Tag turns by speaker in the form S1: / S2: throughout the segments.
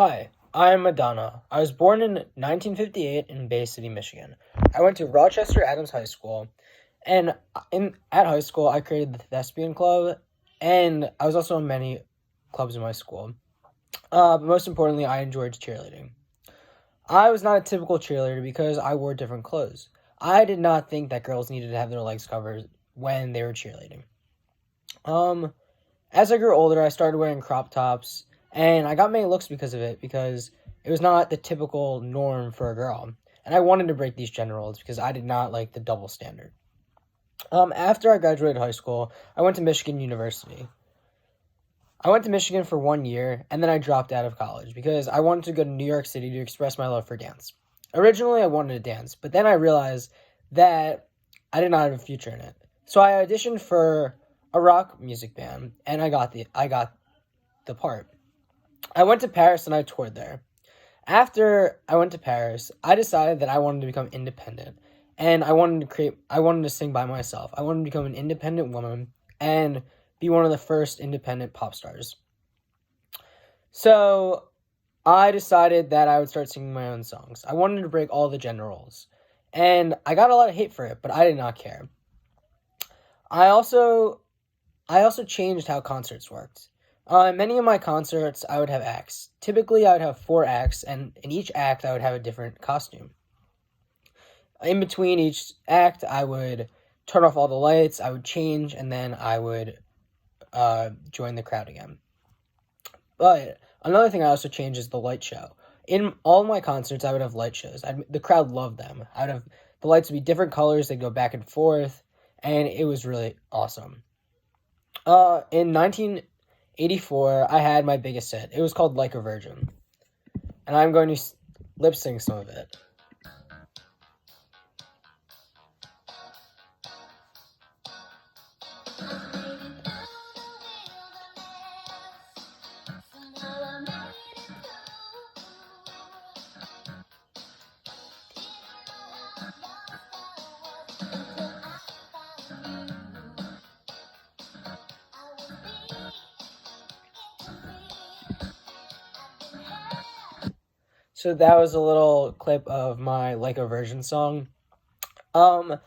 S1: Hi, I'm Madonna. I was born in 1958 in Bay City, Michigan. I went to Rochester Adams High School, and at high school, I created the Thespian Club, and I was also in many clubs in my school. But most importantly, I enjoyed cheerleading. I was not a typical cheerleader because I wore different clothes. I did not think that girls needed to have their legs covered when they were cheerleading. Um, as I grew older, I started wearing crop tops, and I got many looks because of it, because it was not the typical norm for a girl. And I wanted to break these gender roles because I did not like the double standard. After I graduated high school, I went to Michigan University. I went to Michigan for 1 year, and then I dropped out of college because I wanted to go to New York City to express my love for dance. Originally, I wanted to dance, but then I realized that I did not have a future in it. So I auditioned for a rock music band, and I got the part. I went to Paris and I toured there. After I went to Paris, I decided that I wanted to become independent, and I wanted to sing by myself. I wanted to become an independent woman and be one of the first independent pop stars. So I decided that I would start singing my own songs. I wanted to break all the gender roles, and I got a lot of hate for it, but I did not care. I also I also changed how concerts worked. In many of my concerts, I would have acts. Typically, I would have four acts, and in each act, I would have a different costume. In between each act, I would turn off all the lights, I would change, and then I would join the crowd again. But another thing I also changed is the light show. In all my concerts, I would have light shows. The crowd loved them. I would have the lights would be different colors. They'd go back and forth, and it was really awesome. In 1984, I had my biggest hit. It was called "Like a Virgin," and I'm going to lip sync some of it. So that was a little clip of my "Like a Virgin" song. Um,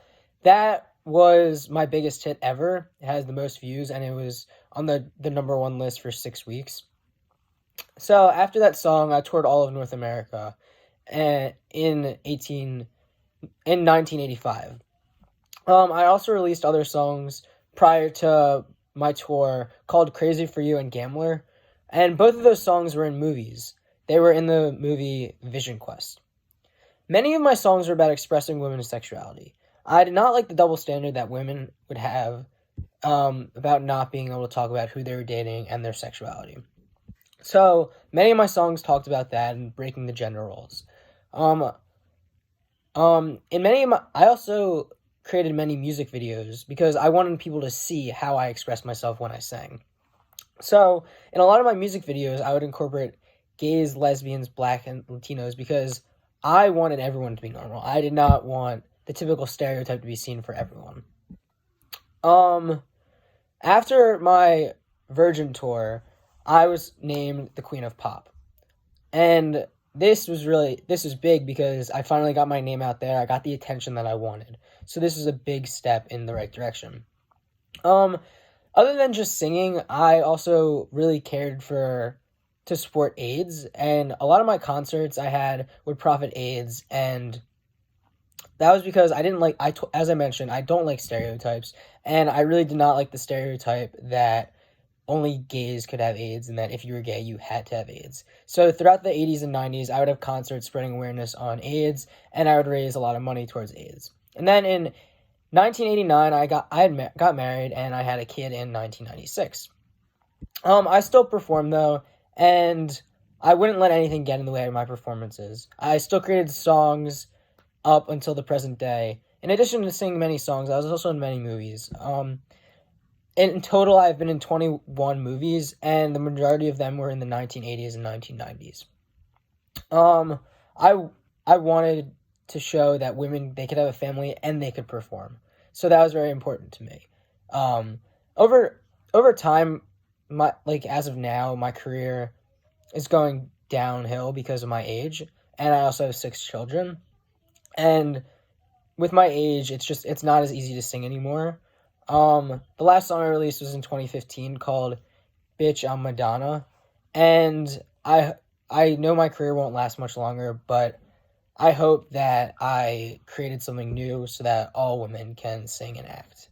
S1: that was my biggest hit ever. It has the most views, and it was on the number one list for 6 weeks. So after that song, I toured all of North America, and in 1985. I also released other songs prior to my tour called "Crazy for You" and "Gambler," and both of those songs were in movies. They were in the movie Vision Quest. Many of my songs are about expressing women's sexuality. I did not like the double standard that women would have about not being able to talk about who they were dating and their sexuality. So many of my songs talked about that and breaking the gender roles. Um, in many of my, I also created many music videos because I wanted people to see how I expressed myself when I sang. So in a lot of my music videos, I would incorporate gays, lesbians, black, and Latinos because I wanted everyone to be normal. I did not want the typical stereotype to be seen for everyone. Um, After my Virgin tour, I was named the Queen of Pop. And this was big because I finally got my name out there. I got the attention that I wanted. So this is a big step in the right direction. Um, Other than just singing, I also really cared for to support AIDS, and a lot of my concerts I had would profit AIDS, and that was because I didn't like as I mentioned, I don't like stereotypes, and I really did not like the stereotype that only gays could have AIDS and that if you were gay, you had to have AIDS. So throughout the 80s and 90s, I would have concerts spreading awareness on AIDS, and I would raise a lot of money towards AIDS. And then in 1989, got married, and I had a kid in 1996. I still perform though, and I wouldn't let anything get in the way of my performances. I still created songs up until the present day. In addition to singing many songs, I was also in many movies. In total, I've been in 21 movies, and the majority of them were in the 1980s and 1990s. Um, I I wanted to show that women, they could have a family and they could perform, so that was very important to me. Um, over over time, my like as of now, my career is going downhill because of my age, and I also have 6 children. And with my age, it's not as easy to sing anymore. The last song I released was in 2015 called "Bitch, I'm Madonna," and I know my career won't last much longer, but I hope that I created something new so that all women can sing and act.